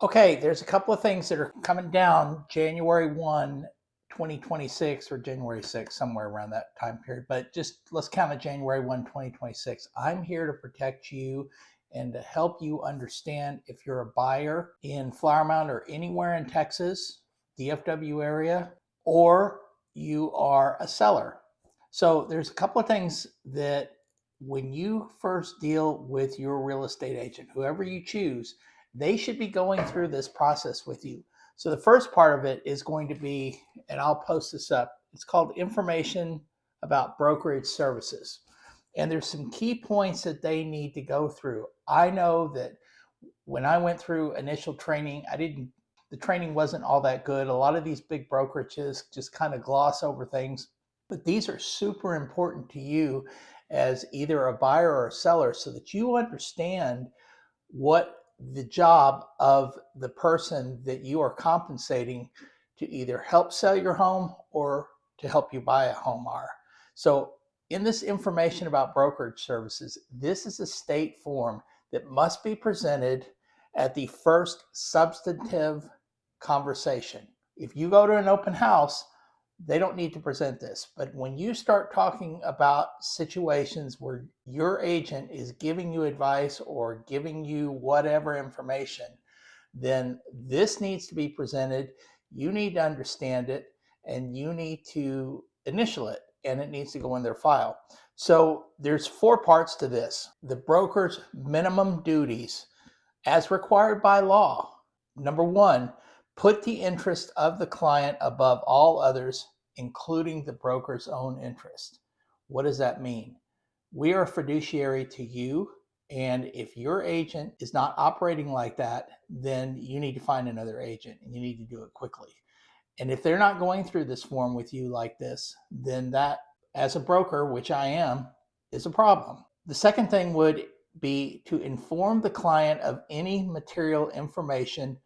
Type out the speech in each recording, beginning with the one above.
Okay, there's a couple of things that are coming down January 1, 2026, or January 6th, somewhere around that time period. But just let's count it January 1, 2026. I'm here to protect you and to help you understand if you're a buyer in Flower Mound or anywhere in Texas, DFW area, or you are a seller. So there's a couple of things that when you first deal with your real estate agent, whoever you choose, they should be going through this process with you. So the first part of it is going to be, and I'll post this up, it's called Information About Brokerage Services. And there's some key points that they need to go through. I know that when I went through initial training, the training wasn't all that good. A lot of these big brokerages just kind of gloss over things, but these are super important to you as either a buyer or a seller so that you understand what the job of the person that you are compensating to either help sell your home or to help you buy a home are. So in this Information About Brokerage Services, this is a state form that must be presented at the first substantive conversation. If you go to an open house, they don't need to present this. But when you start talking about situations where your agent is giving you advice or giving you whatever information, then this needs to be presented. You need to understand it and you need to initial it, and it needs to go in their file. So there's 4 parts to this. The broker's minimum duties as required by law. Number 1, put the interest of the client above all others, including the broker's own interest. What does that mean? We are a fiduciary to you, and if your agent is not operating like that, then you need to find another agent and you need to do it quickly. And if they're not going through this form with you like this, then that, as a broker, which I am, is a problem. The second thing would be to inform the client of any material information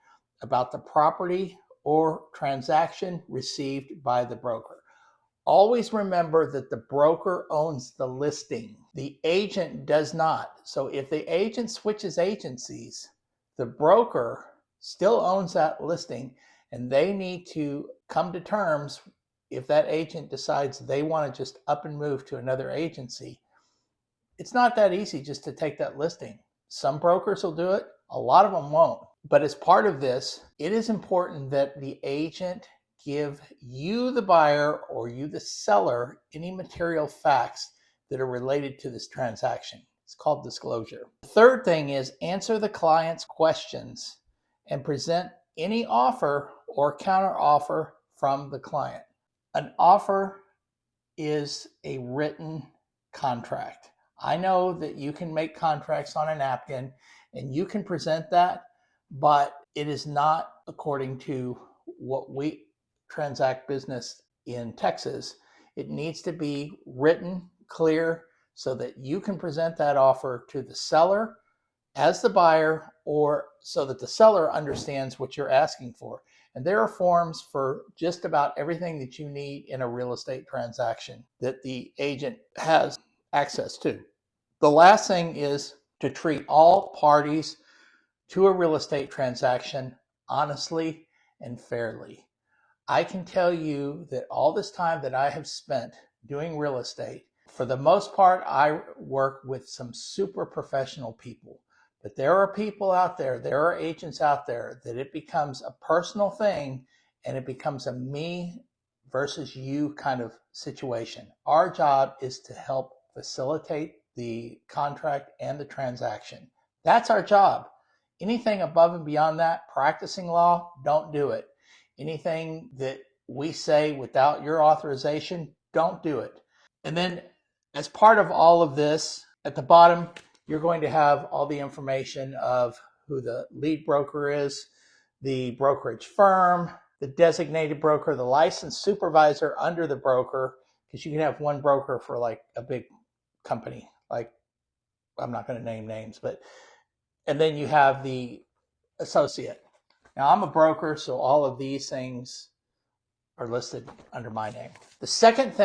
about the property or transaction received by the broker. Always remember that the broker owns the listing. The agent does not. So if the agent switches agencies, the broker still owns that listing, and they need to come to terms if that agent decides they want to just up and move to another agency. It's not that easy just to take that listing. Some brokers will do it, a lot of them won't. But as part of this, it is important that the agent give you, the buyer, or you, the seller, any material facts that are related to this transaction. It's called disclosure. The third thing is answer the client's questions and present any offer or counter offer from the client. An offer is a written contract. I know that you can make contracts on a napkin and you can present that, but it is not according to what we transact business in Texas. It needs to be written, clear, so that you can present that offer to the seller as the buyer, or so that the seller understands what you're asking for. And there are forms for just about everything that you need in a real estate transaction that the agent has access to. The last thing is to treat all parties to a real estate transaction honestly and fairly. I can tell you that all this time that I have spent doing real estate, for the most part, I work with some super professional people. But there are people out there, there are agents out there that it becomes a personal thing and it becomes a me versus you kind of situation. Our job is to help facilitate the contract and the transaction. That's our job. Anything above and beyond that, practicing law, don't do it. Anything that we say without your authorization, don't do it. And then as part of all of this, at the bottom, you're going to have all the information of who the lead broker is, the brokerage firm, the designated broker, the licensed supervisor under the broker, because you can have one broker for like a big company, like I'm not going to name names, and then you have the associate. Now I'm a broker, so all of these things are listed under my name. The second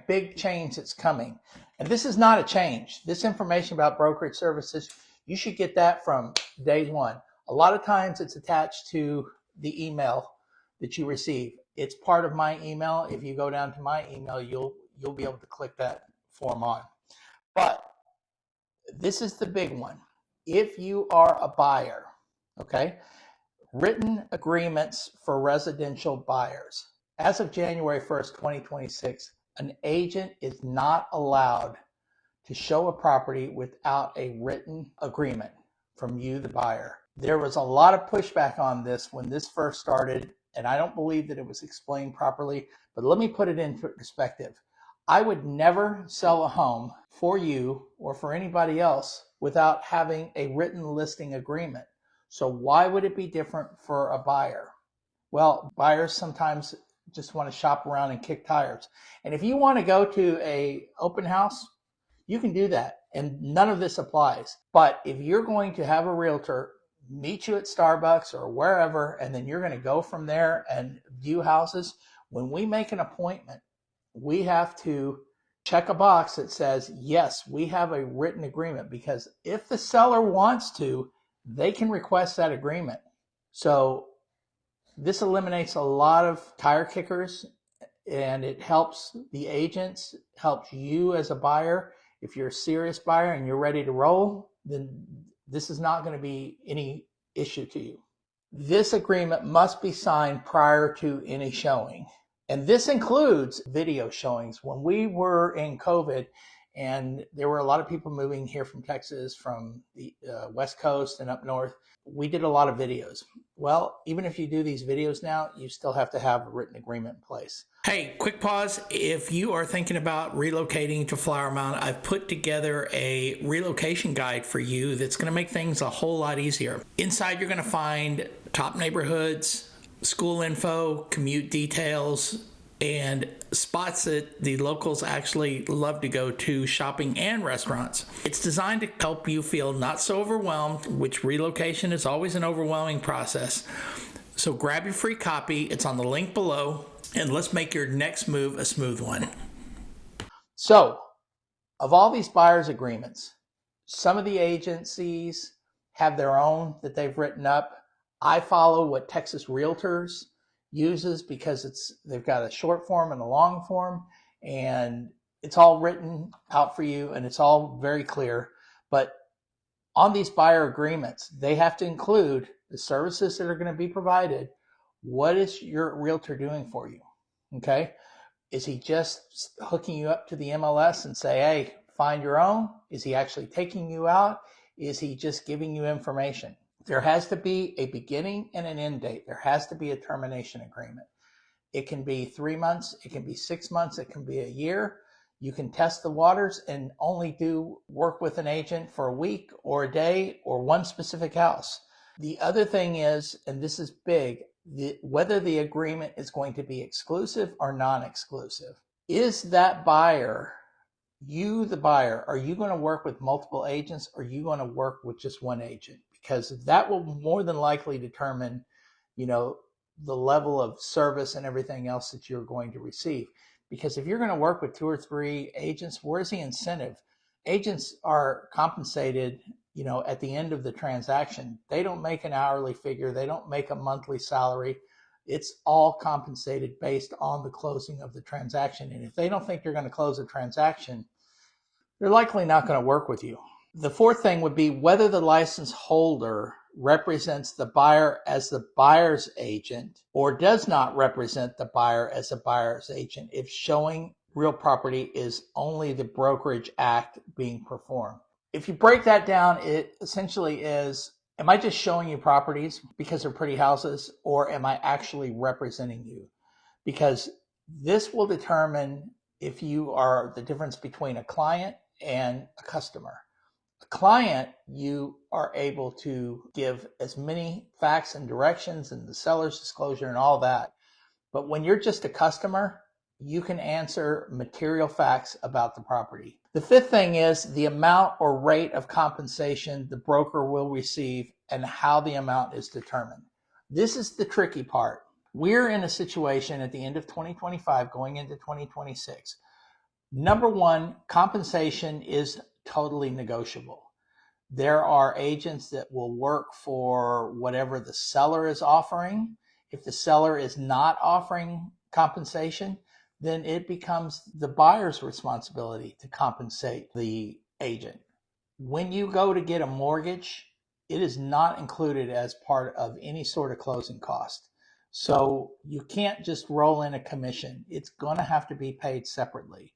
big change that's coming, and this is not a change. This Information About Brokerage Services, you should get that from day one. A lot of times it's attached to the email that you receive. It's part of my email. If you go down to my email, you'll be able to click that form on. But this is the big one. If you are a buyer, okay, written agreements for residential buyers. As of January 1st, 2026, an agent is not allowed to show a property without a written agreement from you, the buyer. There was a lot of pushback on this when this first started, and I don't believe that it was explained properly, but let me put it in perspective. I would never sell a home for you or for anybody else without having a written listing agreement. So why would it be different for a buyer? Well, buyers sometimes just want to shop around and kick tires. And if you want to go to a open house, you can do that. And none of this applies. But if you're going to have a realtor meet you at Starbucks or wherever, and then you're going to go from there and view houses, when we make an appointment, we have to check a box that says, yes, we have a written agreement, because if the seller wants to, they can request that agreement. So this eliminates a lot of tire kickers, and it helps the agents, helps you as a buyer. If you're a serious buyer and you're ready to roll, then this is not going to be any issue to you. This agreement must be signed prior to any showing. And this includes video showings. When we were in COVID, and there were a lot of people moving here from Texas, from the West Coast and up north, we did a lot of videos. Well, even if you do these videos now, you still have to have a written agreement in place. Hey, quick pause. If you are thinking about relocating to Flower Mound, I've put together a relocation guide for you that's going to make things a whole lot easier. Inside, you're going to find top neighborhoods, school info, commute details, and spots that the locals actually love to go to, shopping and restaurants. It's designed to help you feel not so overwhelmed, which relocation is always an overwhelming process. So grab your free copy. It's on the link below, and let's make your next move a smooth one. So, of all these buyer's agreements, some of the agencies have their own that they've written up. I follow what Texas Realtors uses, because they've got a short form and a long form, and it's all written out for you, and it's all very clear. But on these buyer agreements, they have to include the services that are going to be provided. What is your realtor doing for you? Okay. Is he just hooking you up to the MLS and say, hey, find your own? Is he actually taking you out? Is he just giving you information? There has to be a beginning and an end date. There has to be a termination agreement. It can be 3 months. It can be 6 months. It can be a year. You can test the waters and only do work with an agent for a week or a day or one specific house. The other thing is, and this is big, whether the agreement is going to be exclusive or non-exclusive. Is that buyer, you the buyer, are you going to work with multiple agents, or are you going to work with just one agent? Because that will more than likely determine, the level of service and everything else that you're going to receive. Because if you're going to work with 2 or 3 agents, where's the incentive? Agents are compensated, at the end of the transaction. They don't make an hourly figure. They don't make a monthly salary. It's all compensated based on the closing of the transaction. And if they don't think you're going to close a transaction, they're likely not going to work with you. The fourth thing would be whether the license holder represents the buyer as the buyer's agent or does not represent the buyer as a buyer's agent if showing real property is only the brokerage act being performed. If you break that down, it essentially is, am I just showing you properties because they're pretty houses, or am I actually representing you? Because this will determine if you are the difference between a client and a customer. A client, you are able to give as many facts and directions and the seller's disclosure and all that. But when you're just a customer, you can answer material facts about the property. The fifth thing is the amount or rate of compensation the broker will receive and how the amount is determined. This is the tricky part. We're in a situation at the end of 2025 going into 2026. Number one, compensation is totally negotiable. There are agents that will work for whatever the seller is offering. If the seller is not offering compensation, then it becomes the buyer's responsibility to compensate the agent. When you go to get a mortgage, it is not included as part of any sort of closing cost. So you can't just roll in a commission. It's going to have to be paid separately.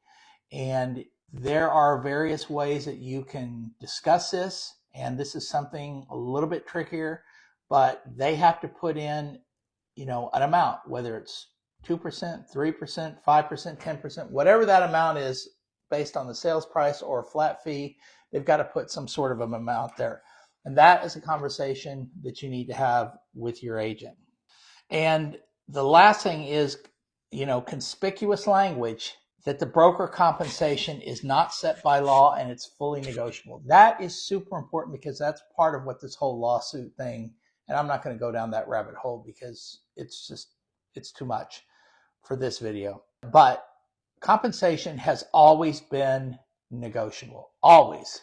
And there are various ways that you can discuss this. And this is something a little bit trickier, but they have to put in, an amount, whether it's 2%, 3%, 5%, 10%, whatever that amount is based on the sales price or a flat fee, they've got to put some sort of an amount there. And that is a conversation that you need to have with your agent. And the last thing is, conspicuous language that the broker compensation is not set by law and it's fully negotiable. That is super important because that's part of what this whole lawsuit thing, and I'm not going to go down that rabbit hole because it's too much for this video. But compensation has always been negotiable, always.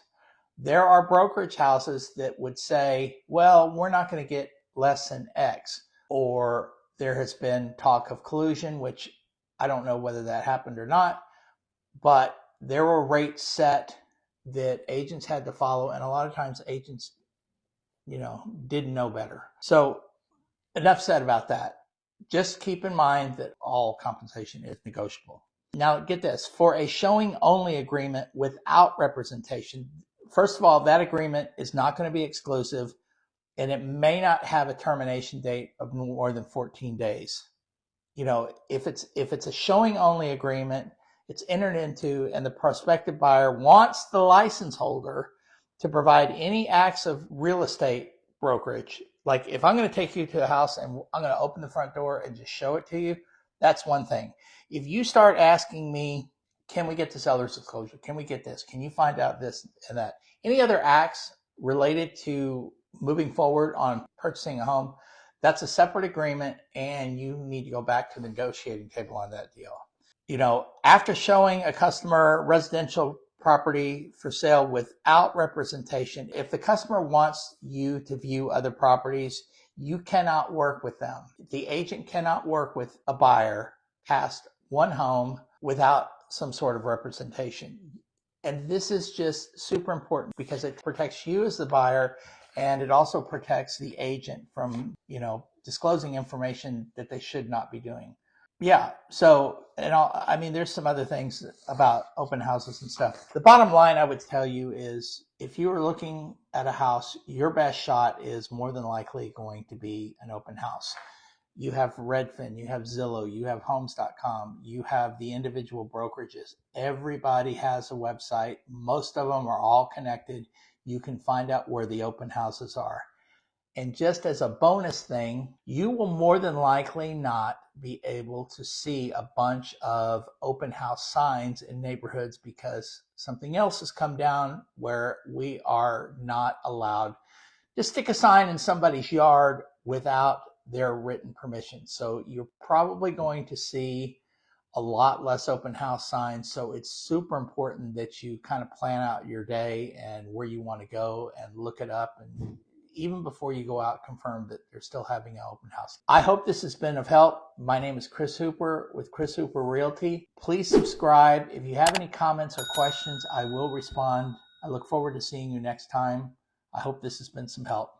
There are brokerage houses that would say, well, we're not going to get less than X, or there has been talk of collusion, which I don't know whether that happened or not, but there were rates set that agents had to follow, and a lot of times agents, didn't know better. So enough said about that. Just keep in mind that all compensation is negotiable. Now get this, for a showing only agreement without representation, first of all, that agreement is not going to be exclusive, and it may not have a termination date of more than 14 days. If it's a showing only agreement, it's entered into, and the prospective buyer wants the license holder to provide any acts of real estate brokerage. Like if I'm going to take you to a house and I'm going to open the front door and just show it to you, that's one thing. If you start asking me, can we get the seller's disclosure? Can we get this? Can you find out this and that? Any other acts related to moving forward on purchasing a home, that's a separate agreement, and you need to go back to the negotiating table on that deal. After showing a customer residential property for sale without representation, if the customer wants you to view other properties, you cannot work with them. The agent cannot work with a buyer past one home without some sort of representation. And this is just super important because it protects you as the buyer, and it also protects the agent from, disclosing information that they should not be doing. Yeah. So, there's some other things about open houses and stuff. The bottom line I would tell you is if you are looking at a house, your best shot is more than likely going to be an open house. You have Redfin, you have Zillow, you have homes.com, you have the individual brokerages. Everybody has a website. Most of them are all connected. You can find out where the open houses are. And just as a bonus thing, you will more than likely not be able to see a bunch of open house signs in neighborhoods because something else has come down where we are not allowed to stick a sign in somebody's yard without their written permission. So you're probably going to see a lot less open house signs. So it's super important that you kind of plan out your day and where you want to go and look it up, and even before you go out, confirm that they're still having an open house. I hope this has been of help. My name is Chris Hooper with Chris Hooper Realty. Please subscribe. If you have any comments or questions, I will respond. I look forward to seeing you next time. I hope this has been some help.